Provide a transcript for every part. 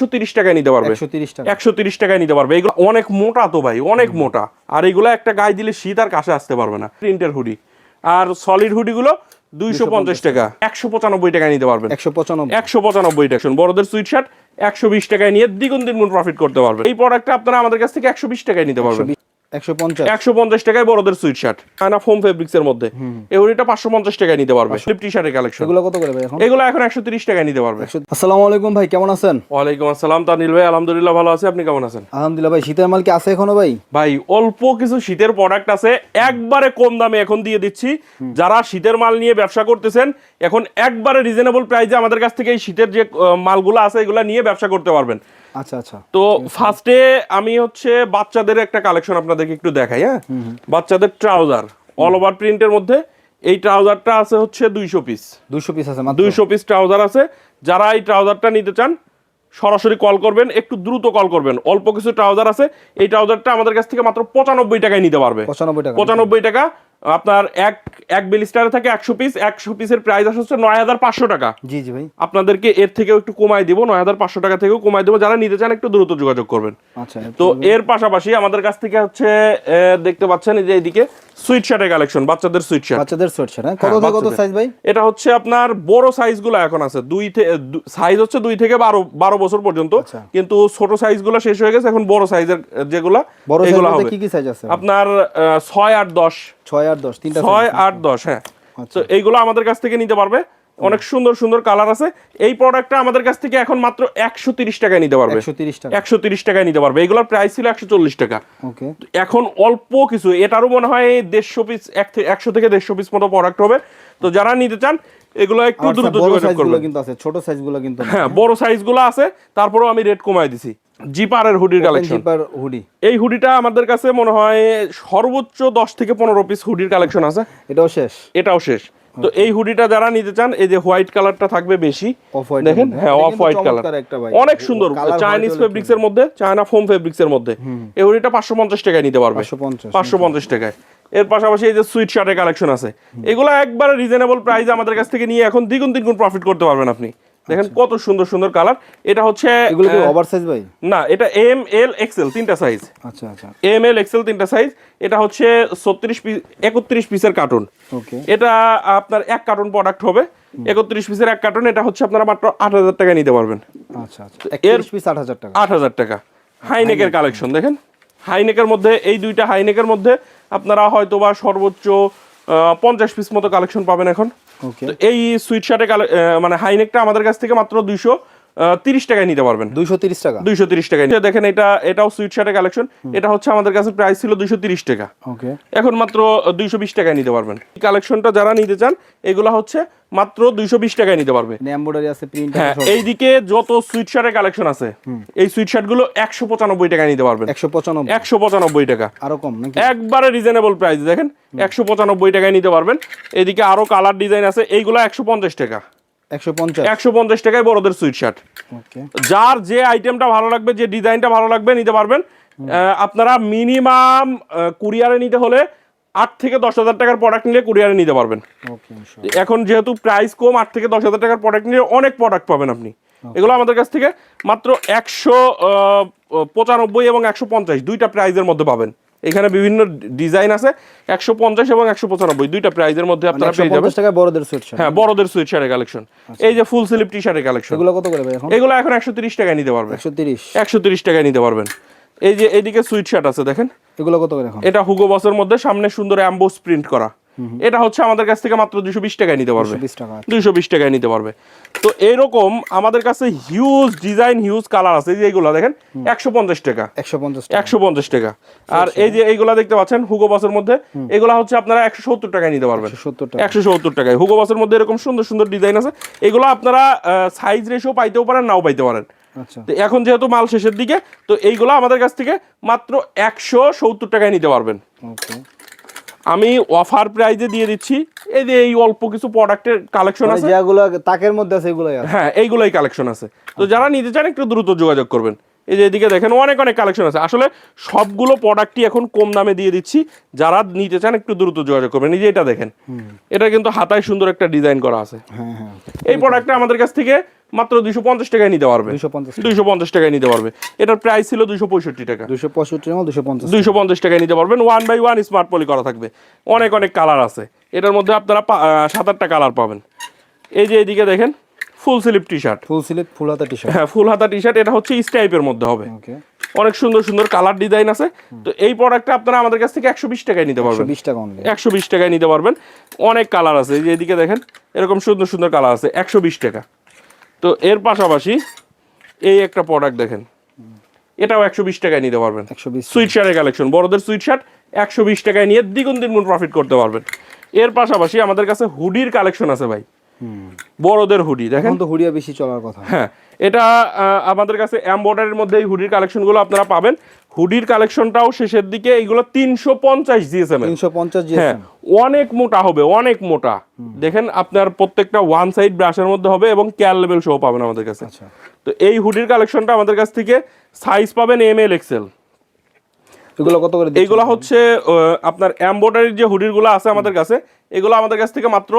130 টাকায় নিতে পারবে। 130 টাকা, 130 টাকায় নিতে পারবে। এগুলো অনেক মোটা তো ভাই, অনেক মোটা। আর এগুলো একটা গায়ে দিলে শীত আর কাছে আসতে পারবে না। প্রিন্টের হুডি আর সলিড হুডি গুলো 250 টাকা, 195 টাকায় নিতে পারবেন। 195 টাকা। বড়দের সুইট শার্ট 120 টাকায় নিয়ে দ্বিগুণ প্রফিট করতে পারবেন। এই প্রোডাক্টটা আপনারা আমাদের কাছ থেকে 120 টাকায় নিতে পারবেন। 150 টাকায় বড়দের sweet shirt, China foam fabrics এর মধ্যে। এই হুডিটা 550 টাকায় নিতে পারবে। স্লিপ টি শার্টের কালেকশন। এগুলো কত করে ভাই এখন? এগুলো এখন 130 টাকায় নিতে পারবে। আসসালামু আলাইকুম ভাই, কেমন আছেন? ওয়ালাইকুম আসসালাম তানিল ভাই, আলহামদুলিল্লাহ ভালো আছি। আপনি কেমন আছেন? আলহামদুলিল্লাহ ভাই। শীতের মাল কি আছে এখনো ভাই? ভাই অল্প কিছু শীতের প্রোডাক্ট আছে, একবারে কম দামে এখন দিয়ে দিচ্ছি। যারা শীতের মাল নিয়ে ব্যবসা করতেছেন, এখন একবারে রিজনেবল প্রাইসে আমাদের কাছ থেকে এই শীতের যে মালগুলো আছে এগুলো নিয়ে ব্যবসা করতে পারবেন। আচ্ছা আচ্ছা। তো ফার্স্টে আমি হচ্ছে বাচ্চাদের একটা কালেকশন আপনাদেরকে একটু দেখাই। হ্যাঁ, বাচ্চাদের ট্রাউজার অল ওভার প্রিন্টের মধ্যে এই ট্রাউজারটা আছে হচ্ছে 200 পিস। 200 পিস আছে মাত্র? 200 পিস ট্রাউজার আছে। যারা এই ট্রাউজারটা নিতে চান সরাসরি কল করবেন, একটু দ্রুত কল করবেন। অল্প কিছু ট্রাউজার আছে, এই ট্রাউজারটা আমাদের কাছ থেকে মাত্র 95 টাকায় নিতে পারবে। 95 টাকা। আপনার এক বিলিস্টারে থাকে 100 পিস, 100 পিসের প্রাইস আসছে 9500 টাকা। জি জি ভাই। আপনাদেরকে এর থেকেও একটু কমাই দিব, 9500 টাকা থেকেও কমাই দেবো। যারা নিতে চান একটু দ্রুত যোগাযোগ করবেন। আচ্ছা। তো এর পাশাপাশি আমাদের কাছ থেকে হচ্ছে দেখতে পাচ্ছেন এই যে এইদিকে সুইট শার্টের কালেকশন, বাচ্চাদের সুইট শার্ট। বাচ্চাদের সুইট শার্ট কত থেকে কত সাইজ ভাই? এটা হচ্ছে আপনার বড় সাইজগুলো এখন আছে সাইজ হচ্ছে 2 থেকে 12 বছর পর্যন্ত। কিন্তু ছোট সাইজগুলো শেষ হয়ে গেছে, এখন বড় সাইজের যেগুলো এগুলো হবে। কি কি সাইজ আছে আপনার 6, 8, 10। 6, 8, 10 তিনটা 6, 8, 10। হ্যাঁ, তো এইগুলো আমাদের কাছ থেকে নিতে পারবে। অনেক সুন্দর সুন্দর কালার আছে। এই প্রোডাক্টটা আমাদের কাছ থেকে এখন মাত্র 130 টাকায় নিতে পারবে। 130 টাকায় নিতে পারবে। এগুলোর প্রাইস ছিল 140 টাকা। ওকে, এখন অল্প কিছু, এটারও মনে হয় 150 পিস, 100 থেকে 150 পিস মতো প্রোডাক্ট হবে। তো যারা নিতে চান এগুলো একটু দ্রুত যোগাযোগ করবেন। কিন্তু আছে ছোট সাইজগুলো কিন্তু। হ্যাঁ, বড় সাইজগুলো আছে, তারপরেও আমি রেট কমাই দিছি। জিপারের হুডির কালেকশন। জিপার হুডি, এই হুডিটা আমাদের কাছে মনে হয় সর্বোচ্চ 10 থেকে 15 পিস হুডির কালেকশন আছে। এটাও শেষ। তো এই হুডিটা যারা নিতে চান, এই যে হোয়াইট কালারটা থাকবে বেশি, দেখেন। হ্যাঁ, অফ হোয়াইট কালার, অনেক সুন্দর। চাইনিজ ফেব্রিক্স এর মধ্যে, চায়না ফোম ফেব্রিক্স এর মধ্যে এই হুডিটা 550 টাকায় নিতে পারবে। 550 টাকায়। এর পাশাপাশি এই যে সুইট শার্টের কালেকশন আছে, এগুলো একবারে রিজনেবল প্রাইসে আমাদের কাছ থেকে নিয়ে এখন দ্বিগুণ প্রফিট করতে পারবেন আপনি। দেখেন কত সুন্দর সুন্দর কালার। এটা হচ্ছে এগুলো কি ওভারসাইজ ভাই? না, এটা এম, এল, এক্সেল তিনটা সাইজ। আচ্ছা আচ্ছা, এম, এল, এক্সেল তিনটা সাইজ। এটা হচ্ছে 36 পিস, 31 পিসের কার্টুন। ওকে, এটা আপনার এক কার্টুন প্রোডাক্ট হবে। 31 পিসের এক কার্টুন। এটা হচ্ছে আপনারা মাত্র 8000 টাকা নিতে পারবেন। আচ্ছা আচ্ছা, 31 পিস 8000 টাকা। 8000 টাকা। হাইনেকের কালেকশন দেখেন। হাইনেকের মধ্যে এই দুইটা হাইনেকের মধ্যে আপনারা হয়তোবা সর্বোচ্চ 50 পিস মতো কালেকশন পাবেন এখন। তো এই সুইট শার্টে মানে হাইনেকটা আমাদের কাছ থেকে মাত্র 230 টাকায় নিতে পারবেন। 230 টাকা। 230 টাকায়। দেখেন এটাও সুইট শার্টের কালেকশন। এটা হচ্ছে আমাদের কাছে প্রাইস ছিল 230 টাকা। ওকে, এখন মাত্র 220 টাকায় নিতে পারবেন। এই কালেকশনটা যারা নিতে চান এগুলা হচ্ছে মাত্র 220 টাকায় নিতে পারবে। এমব্রয়ডারি আছে, প্রিন্ট আছে। হ্যাঁ, এইদিকে যত সুইট শার্টের কালেকশন আছে, এই সুইট শার্ট গুলো 195 টাকায় নিতে পারবেন। 195 টাকা। আরো কম নাকি? একবারে রিজনেবল প্রাইস। দেখেন 195 টাকায় নিতে পারবেন। এদিকে আরো কালার ডিজাইন আছে, এইগুলো 150 টাকা। 150 টাকায় বড়দের সুইট শার্ট। যার যে আইটেমটা ভালো লাগবে, যে ডিজাইনটা ভালো লাগবে নিতে পারবেন। আপনারা মিনিমাম কুরিয়ারে নিতে হলে 8 থেকে 10,000 টাকার প্রোডাক্ট নিলে কুরিয়ারে নিতে পারবেন। এখন যেহেতু প্রাইস কম, 8 থেকে 10,000 টাকার প্রোডাক্ট নিলে অনেক প্রোডাক্ট পাবেন আপনি। এগুলো আমাদের কাছ থেকে মাত্র 195 এবং 150 দুইটা প্রাইজের মধ্যে পাবেন। এখানে বিভিন্ন ডিজাইন আছে। 150 এবং 195 দুইটা প্রাইজের মধ্যে আপনারা পেয়ে যাবেন। 150 টাকা বড়দের সুইট শার্ট। হ্যাঁ, বড়দের সুইট শার্টের কালেকশন। এই যে ফুল স্লিভ টি শার্টের কালেকশন। এগুলো কত করে ভাই এখন? এগুলো এখন 130 টাকায় নিতে পারবেন। 130 টাকায় নিতে পারবেন। এই যে এইদিকে সুইট শার্ট আছে দেখেন। এগুলো কত করে এখন? এটা হুগো বসের মধ্যে সামনে সুন্দর এমবোস প্রিন্ট করা। এটা হচ্ছে আমাদের কাছ থেকে মাত্র 220 টাকায় নিতে পারবে। 220 টাকায় নিতে পারবে। তো এইরকম আমাদের কাছে হিউজ ডিজাইন, হিউজ কালার আছে। যে এইগুলো দেখেন 150 টাকা। 150 টাকা। আর এই যে এইগুলা দেখতে পাচ্ছেন হুগো বসের মধ্যে, এগুলা হচ্ছে আপনারা 170 টাকায় নিতে পারবেন। 170 টাকায় হুগো বসের মধ্যে এরকম সুন্দর সুন্দর ডিজাইন আছে। এগুলো আপনারা সাইজ রেশিও পাইতেও পারেন, নাও পাইতে পারেন। তো এখন যেহেতু মাল শেষের দিকে, তো এইগুলো আমাদের কাছ থেকে মাত্র 170 টাকায় নিতে পারবেন। আমি অফার প্রাইজে দিয়ে দিচ্ছি। এই যে এই অল্প কিছু প্রোডাক্টের কালেকশন আছে, যেগুলো তাকের মধ্যে আছে এগুলাই আছে। হ্যাঁ, এইগুলাই কালেকশন আছে। তো যারা নিতে চান একটু দ্রুত যোগাযোগ করবেন। এই যে এদিকে দেখেন অনেক অনেক কালেকশন আছে। আসলে সবগুলো প্রোডাক্টই এখন কম দামে দিয়ে দিচ্ছি, যারা নিতে চান একটু দ্রুত যোগাযোগ করবেন। এই যে এটা দেখেন, এটা কিন্তু হাতায় সুন্দর একটা ডিজাইন করা আছে। হ্যাঁ হ্যাঁ, এই প্রোডাক্টটা আমাদের কাছ থেকে মাত্র 250 টাকায় নিতে পারবে। 250 টাকায় নিতে পারবে। এটার প্রাইস ছিল 265 টাকা। 250 টাকায় নিতে পারবেন। 1/1 স্মার্ট পলি করা থাকবে। অনেক অনেক কালার আছে এটার মধ্যে, আপনারা 7-8টা কালার পাবেন। এই যে এদিকে দেখেন full sleeve T shirt, full sleeve ফুল হাতা টি শার্ট। হ্যাঁ ফুল হাতা টি শার্ট, এটা হচ্ছে স্টাইপের মধ্যে হবে। ওকে, অনেক সুন্দর সুন্দর কালার ডিজাইন আছে। তো এই প্রোডাক্টটা আপনারা আমাদের কাছ থেকে 120 টাকায় নিতে পারবেন। 120 টাকা অনলি, 120 টাকায় নিতে পারবেন। অনেক কালার আছে, এই যে এদিকে দেখেন এরকম সুন্দর সুন্দর কালার আছে, 120 টাকা। তো এর পাশাপাশি এই একটা প্রোডাক্ট দেখেন, এটাও 120 টাকায় নিতে পারবেন। 120 সুইট শার্টের কালেকশন, বড়দের সুইট শার্ট 120 টাকায় নিয়ে দ্বিগুণ প্রফিট করতে পারবেন। এর পাশাপাশি আমাদের কাছে হুডির কালেকশন আছে ভাই, বড়দের হুডি দেখেন। তো হুডিয়া বেশি চলার কথা। হ্যাঁ, এটা আমাদের কাছে এমব্রয়ডারির মধ্যে এই হুডির কালেকশনগুলো আপনারা পাবেন। হুডির কালেকশনটাও শেষের দিকে, এইগুলো 350 জিএসএম, 350 হ্যাঁ জিএসএম, অনেক মোটা হবে, অনেক মোটা। দেখেন আপনার প্রত্যেকটা ওয়ান সাইড ব্রাশের মধ্যে হবে এবং ক্যাল লেভেল সহ পাবেন আমাদের কাছে। আচ্ছা, তো এই হুডির কালেকশনটা আমাদের কাছ থেকে সাইজ পাবেন ML XL। এগুলো কত করে দিচ্ছেন? এইগুলো হচ্ছে আপনার এমব্রয়ডারির যে হুডিরগুলো আছে আমাদের কাছে, এগুলো আমাদের কাছ থেকে মাত্র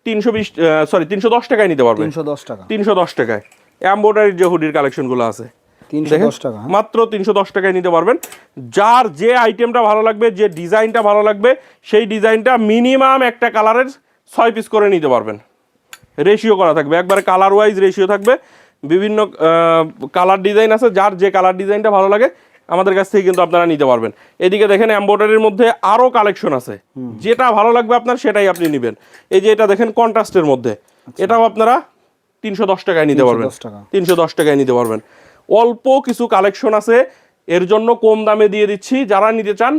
310 টাকায় নিতে পারবেন। 310 টাকা, 310 টাকায় এমব্রয়ডারির যে হুডির কালেকশনগুলো আছে 310 টাকা, মাত্র 310 টাকায় নিতে পারবেন। যার যে আইটেমটা ভালো লাগবে, যে ডিজাইনটা ভালো লাগবে, সেই ডিজাইনটা মিনিমাম একটা কালারের 6 পিস করে নিতে পারবেন। রেশিও করা থাকবে, একবারে কালার ওয়াইজ রেশিও থাকবে। বিভিন্ন কালার ডিজাইন আছে, যার যে কালার ডিজাইনটা ভালো লাগে আমাদের কাছ থেকে কিন্তু আপনারা নিতে পারবেন। এদিকে দেখেন এমব্রয়ডারির মধ্যে আরো কালেকশন আছে, যেটা ভালো লাগবে আপনার সেটাই আপনি নেবেন। এই যে এটা দেখেন কন্ট্রাস্টের মধ্যে, এটাও আপনারা 310 টাকায় নিতে পারবেন। 310 টাকায় নিতে পারবেন। অল্প কিছু কালেকশন আছে, এর জন্য কম দামে দিয়ে দিচ্ছি। যারা নিতে চান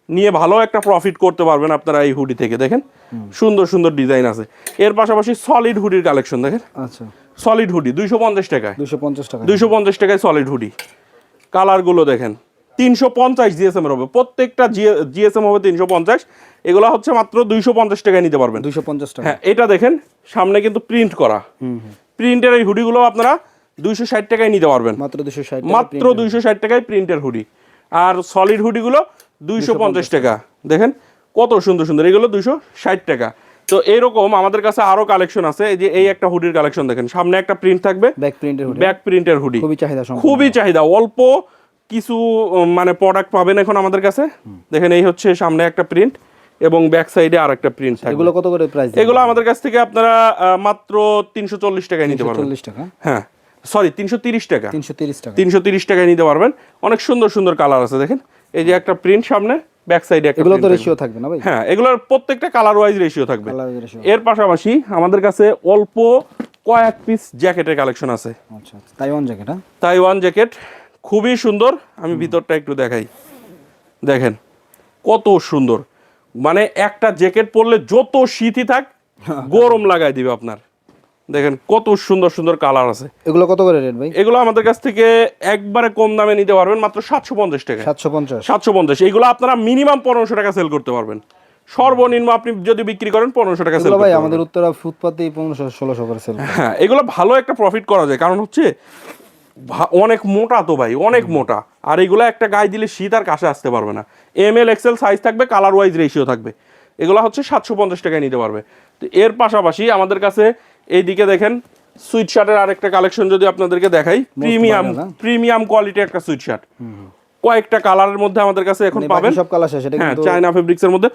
নিয়ে ভালো একটা প্রফিট করতে পারবেন আপনারা এই হুডি থেকে। দেখেন সুন্দর সুন্দর ডিজাইন আছে। এর পাশাপাশি সলিড হুডির কালেকশন দেখেন। আচ্ছা, সলিড হুডি 250 টাকায়, 250 টাকা, 250 টাকায় সলিড হুডি। কালারগুলো দেখেন 350 জিএসএম এর হবে, প্রত্যেকটা জিএসএম হবে 350। এগুলো হচ্ছে মাত্র 250 টাকায় নিতে পারবেন। 250 টাকা। হ্যাঁ, এটা দেখেন সামনে কিন্তু প্রিন্ট করা, প্রিন্টের এই হুডিগুলো আপনারা 260 টাকায় নিতে পারবেন। মাত্র 260 টাকা, মাত্র 260 টাকায় প্রিন্টের হুডি। আর সলিড হুডিগুলো 250 টাকা। দেখেন কত সুন্দর সুন্দর, এগুলো 260 টাকা। তো এইরকম আমাদের কাছে আরো কালেকশন আছে। এই যে এই একটা হুডির কালেকশন দেখেন, সামনে একটা প্রিন্ট থাকবে, ব্যাক প্রিন্টের হুডি, ব্যাক প্রিন্টের হুডি, খুবই চাহিদা সম্পন্ন, খুবই চাহিদা। অল্প কিছু মানে প্রোডাক্ট পাবেন এখন আমাদের কাছে। দেখেন এই হচ্ছে সামনে একটা প্রিন্ট এবং ব্যাক সাইডে আর একটা প্রিন্ট থাকবে। এগুলো কত করে প্রাইস? এগুলো আমাদের কাছ থেকে আপনারা মাত্র 340 টাকায় নিতে পারবেন। 340 টাকা, হ্যাঁ সরি 330 টাকা, 330 টাকা, 330 টাকায় নিতে পারবেন। অনেক সুন্দর সুন্দর কালার আছে দেখেন। এই যে একটা প্রিন্ট সামনে, ব্যাক সাইডে একটা। এগুলো তো রেশিও থাকবে না ভাই? হ্যাঁ, এগুলোর প্রত্যেকটা কালার ওয়াইজ রেশিও থাকবে। Colour ratio. এর পাশাপাশি আমাদের কাছে অল্প কয়েক পিস জ্যাকেটের কালেকশন আছে। আচ্ছা, তাইওয়ান জ্যাকেট। হ্যাঁ, তাইওয়ান জ্যাকেট খুবই সুন্দর। আমি ভিতরটা একটু দেখাই, দেখেন কত সুন্দর। মানে একটা জ্যাকেট পরলে যত শীতই থাক গরম লাগাই দিবে আপনার। দেখেন কত সুন্দর সুন্দর কালার আছে। এগুলো কত করে রেট ভাই? এগুলো আমাদের কাছ থেকে একবারে কম দামে নিতে পারবেন মাত্র 750 টাকা। 750, 750। এগুলো আপনারা মিনিমাম 1500 টাকা সেল করতে পারবেন। সর্বনিম্ন আপনি যদি বিক্রি করেন 1500 টাকা সেল করতে ভাই পারবেন। আমাদের উত্তরা ফুটপাতেই 1500-1600 করে সেল। হ্যাঁ, এগুলো ভালো একটা প্রফিট করা যায়, কারণ হচ্ছে অনেক মোটা তো ভাই, অনেক মোটা। আর এগুলো একটা গায়ে দিলে শীত আর কাছে আসতে পারবে না। ML XL সাইজ থাকবে, কালার ওয়াইজ রেশিও থাকবে। এগুলো হচ্ছে 750 টাকায় নিতে পারবে। তো এর পাশাপাশি আমাদের কাছে এইদিকে দেখেন সুইট শার্টের আরেকটা কালেকশন যদি আপনাদেরকে দেখাই, প্রিমিয়াম কোয়ালিটি একটা সুইট শার্ট। কয়েকটা কালারের মধ্যে আমাদের কাছে এখন পাবেন। সব কালার শেষ, এটা হ্যাঁ, কিন্তু চায়না ফেব্রিক্সের মধ্যে।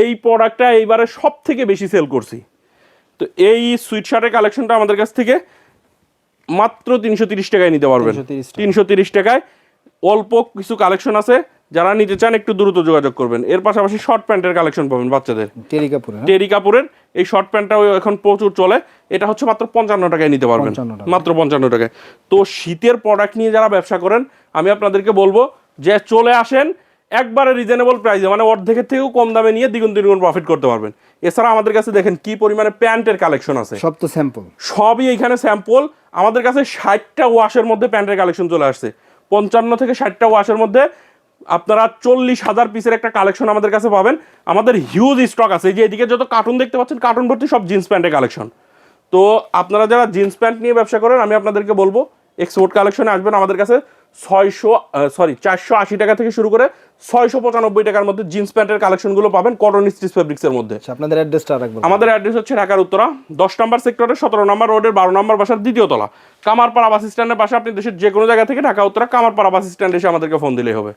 এই প্রোডাক্টটা এইবারে সব থেকে বেশি সেল করছি। তো এই সুইট শার্টের কালেকশনটা আমাদের কাছ থেকে মাত্র 330 টাকায় নিতে পারবেন। 330 টাকায় অল্প কিছু কালেকশন আছে, যারা নিতে চান একটু দ্রুত যোগাযোগ করবেন। এর পাশাপাশি শর্ট প্যান্টের কালেকশন পাবেন বাচ্চাদের, টেরি কাপড়ের। এই শর্ট প্যান্টটাও এখন প্রচুর চলে। এটা হচ্ছে মাত্র 55 টাকায় নিতে পারবেন, মাত্র 55 টাকায়। তো শীতের প্রোডাক্ট নিয়ে যারা ব্যবসা করেন, আমি আপনাদেরকে বলবো যে চলে আসেন একবারে রিজনেবল প্রাইসে, মানে অর্ধেকের থেকেও কম দামে নিয়ে দ্বিগুণ প্রফিট করতে পারবেন। এছাড়া আমাদের কাছে দেখেন কি পরিমাণে প্যান্টের কালেকশন আছে। সব তো স্যাম্পল, সবই এখানে স্যাম্পল। আমাদের কাছে 60টা ওয়াশের মধ্যে প্যান্টের কালেকশন চলে আসছে। 55 থেকে 60টা ওয়াশের মধ্যে আপনারা 40,000 পিসের একটা কালেকশন আমাদের কাছে পাবেন। আমাদের হিউজ স্টক আছে। এই যে এদিকে যত কার্টুন দেখতে পাচ্ছেন, কার্টুন ভর্তি সব জিন্স প্যান্টের কালেকশন। তো আপনারা যারা জিন্স প্যান্ট নিয়ে ব্যবসা করেন, আমি আপনাদেরকে বলবো এক্সপোর্ট কালেকশনে আসবেন আমাদের কাছে 480 টাকা থেকে শুরু করে 695 টাকার মধ্যে জিন্স প্যান্টের কালেকশনগুলো পাবেন কটন স্টিচ ফেব্রিক্সের মধ্যে। আচ্ছা, আপনাদের অ্যাড্রেসটা রাখবেন। আমাদের অ্যাড্রেস হচ্ছে ঢাকার উত্তরা 10 নম্বর সেক্টরের 17 নম্বর রোডের 12 নম্বর বাসার দ্বিতীয় তলা, কামারপাড়া বাস স্ট্যান্ডের পাশে। আপনি দেশের যে কোনো জায়গা থেকে ঢাকা উত্তরা কামারপাড়া বাস স্ট্যান্ডে এসে আমাদেরকে ফোন দিলেই হবে।